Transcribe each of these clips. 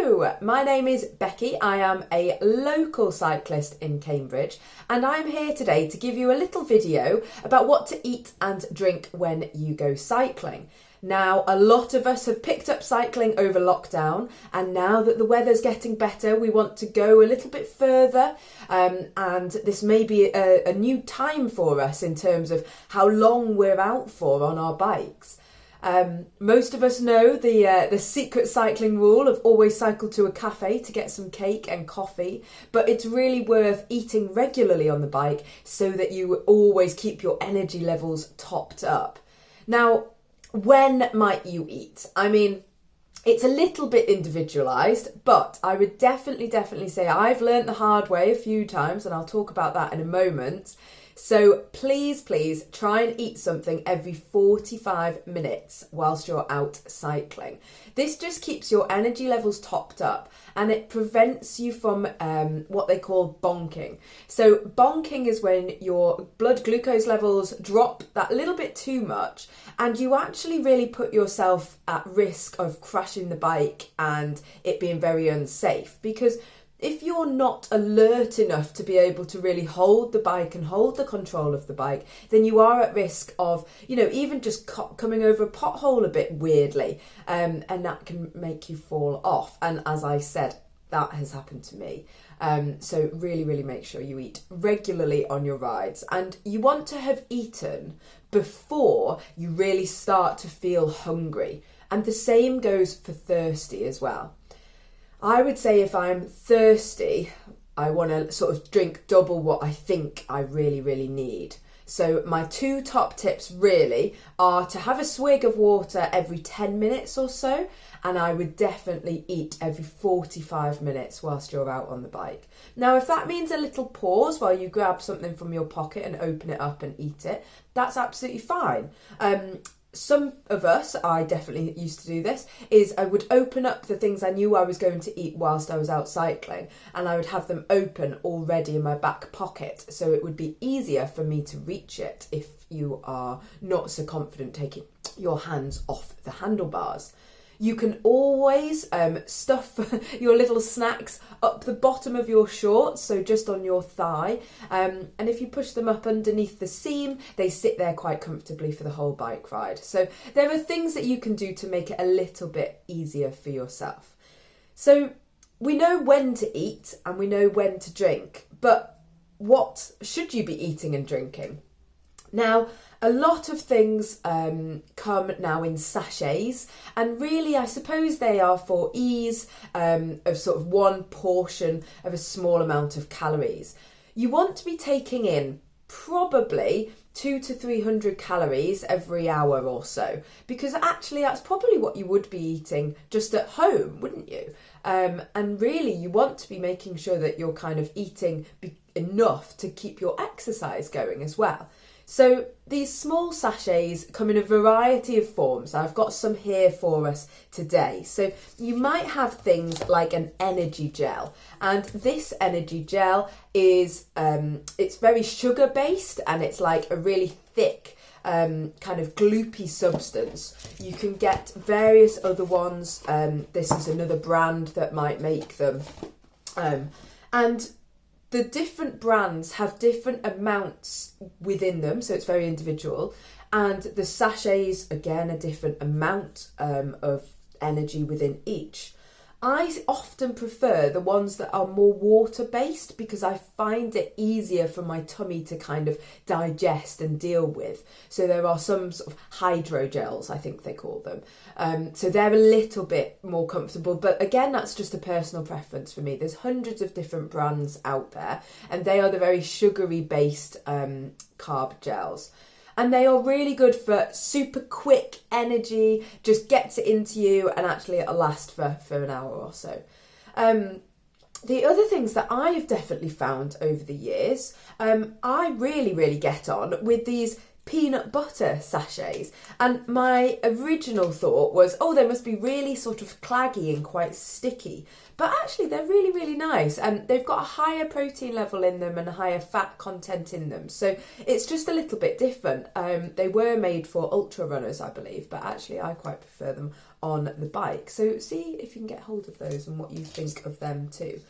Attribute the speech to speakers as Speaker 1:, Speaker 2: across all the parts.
Speaker 1: Hello, my name is Becky. I am a local cyclist in Cambridge and I'm here today to give you a little video about what to eat and drink when you go cycling. Now, a lot of us have picked up cycling over lockdown, and now that the weather's getting better, we want to go a little bit further, and this may be a new time for us in terms of how long we're out for on our bikes. Most of us know the secret cycling rule of always cycle to a cafe to get some cake and coffee, but it's really worth eating regularly on the bike so that you always keep your energy levels topped up. Now, when might you eat? I mean, it's a little bit individualised, but I would definitely say I've learnt the hard way a few times, and I'll talk about that in a moment. So please try and eat something every 45 minutes whilst you're out cycling. This just keeps your energy levels topped up and it prevents you from what they call bonking. So bonking is when your blood glucose levels drop that little bit too much and you actually really put yourself at risk of crashing the bike and it being very unsafe, because if you're not alert enough to be able to really hold the bike and hold the control of the bike, then you are at risk of, even just coming over a pothole a bit weirdly, and that can make you fall off. And as I said, that has happened to me. So really make sure you eat regularly on your rides, and you want to have eaten before you really start to feel hungry. And the same goes for thirsty as well. I would say if I'm thirsty, I want to sort of drink double what I think I really need. So my two top tips really are to have a swig of water every 10 minutes or so, and I would definitely eat every 45 minutes whilst you're out on the bike. Now, if that means a little pause while you grab something from your pocket and open it up and eat it, that's absolutely fine. Some of us, I definitely used to do this, is I would open up the things I knew I was going to eat whilst I was out cycling, and I would have them open already in my back pocket, so it would be easier for me to reach it if you are not so confident taking your hands off the handlebars. You can always stuff your little snacks up the bottom of your shorts, so just on your thigh. And if you push them up underneath the seam, they sit there quite comfortably for the whole bike ride. So there are things that you can do to make it a little bit easier for yourself. So we know when to eat and we know when to drink, but what should you be eating and drinking? Now, a lot of things come now in sachets, and really I suppose they are for ease of sort of one portion of a small amount of calories. You want to be taking in probably 200 to 300 calories every hour or so, because actually that's probably what you would be eating just at home, wouldn't you? And really you want to be making sure that you're kind of eating enough to keep your exercise going as well. So these small sachets come in a variety of forms. I've got some here for us today. So you might have things like an energy gel, and this energy gel is it's very sugar based and it's like a really thick kind of gloopy substance. You can get various other ones. This is another brand that might make them, and the different brands have different amounts within them, so it's very individual. And the sachets, again, a different amount of energy within each. I often prefer the ones that are more water-based because I find it easier for my tummy to kind of digest and deal with. So there are some sort of hydrogels, I think they call them. So they're a little bit more comfortable, but again, that's just a personal preference for me. There's hundreds of different brands out there, and they are the very sugary-based carb gels. And they are really good for super quick energy, just gets it into you, and actually it'll last for an hour or so. The other things that I've definitely found over the years, I really get on with these peanut butter sachets. And my original thought was, oh, they must be really sort of claggy and quite sticky. But actually, they're really nice. And they've got a higher protein level in them and a higher fat content in them. So it's just a little bit different. They were made for ultra runners, I believe, but actually I quite prefer them on the bike. So see if you can get hold of those and what you think of them too.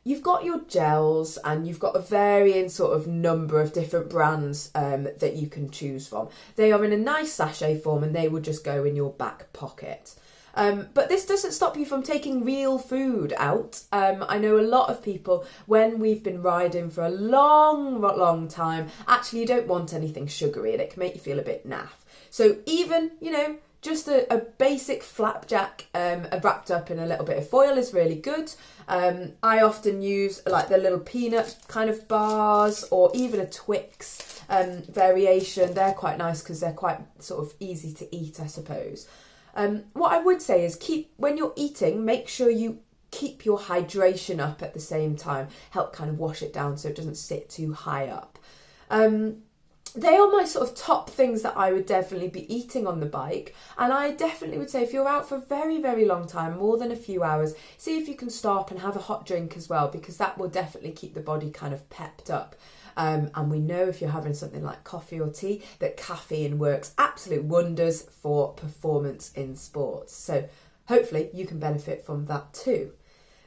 Speaker 1: You've got your gels and you've got a varying sort of number of different brands that you can choose from. They are in a nice sachet form and they will just go in your back pocket. But this doesn't stop you from taking real food out. I know a lot of people, when we've been riding for a long time, actually you don't want anything sugary and it can make you feel a bit naff. So even, just a basic flapjack wrapped up in a little bit of foil is really good. I often use like the little peanut kind of bars or even a Twix variation. They're quite nice because they're quite sort of easy to eat, I suppose. What I would say is when you're eating, make sure you keep your hydration up at the same time. Help kind of wash it down so it doesn't sit too high up. They are my sort of top things that I would definitely be eating on the bike. And I definitely would say if you're out for a very, very long time, more than a few hours, see if you can stop and have a hot drink as well, because that will definitely keep the body kind of pepped up. And we know if you're having something like coffee or tea, that caffeine works absolute wonders for performance in sports. So hopefully you can benefit from that too.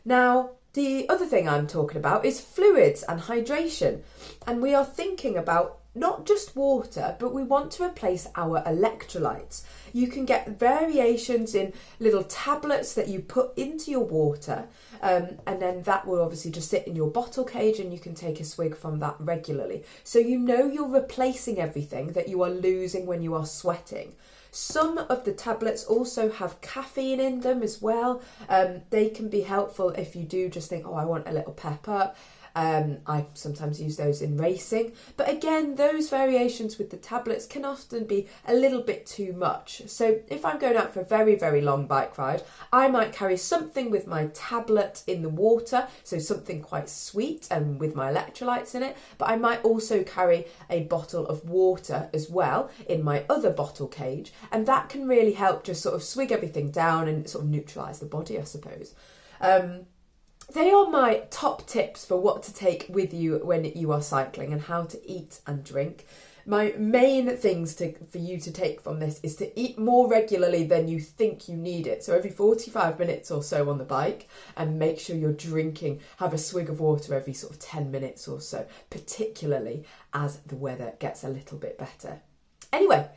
Speaker 1: Now, the other thing I'm talking about is fluids and hydration. And we are thinking about not just water, but we want to replace our electrolytes. You can get variations in little tablets that you put into your water, and then that will obviously just sit in your bottle cage and you can take a swig from that regularly. So you're replacing everything that you are losing when you are sweating. Some of the tablets also have caffeine in them as well. They can be helpful if you do just think, I want a little pep up. I sometimes use those in racing, but again, those variations with the tablets can often be a little bit too much. So if I'm going out for a very, very long bike ride, I might carry something with my tablet in the water, so something quite sweet and with my electrolytes in it, but I might also carry a bottle of water as well in my other bottle cage, and that can really help just sort of swig everything down and sort of neutralise the body, I suppose. They are my top tips for what to take with you when you are cycling and how to eat and drink. My main things for you to take from this is to eat more regularly than you think you need it. So every 45 minutes or so on the bike, and make sure you're drinking, have a swig of water every sort of 10 minutes or so, particularly as the weather gets a little bit better. Anyway,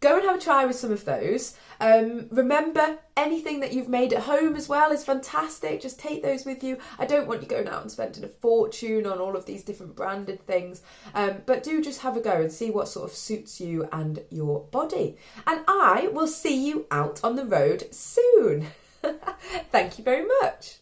Speaker 1: go and have a try with some of those. Remember, anything that you've made at home as well is fantastic. Just take those with you. I don't want you going out and spending a fortune on all of these different branded things. But do just have a go and see what sort of suits you and your body. And I will see you out on the road soon. Thank you very much.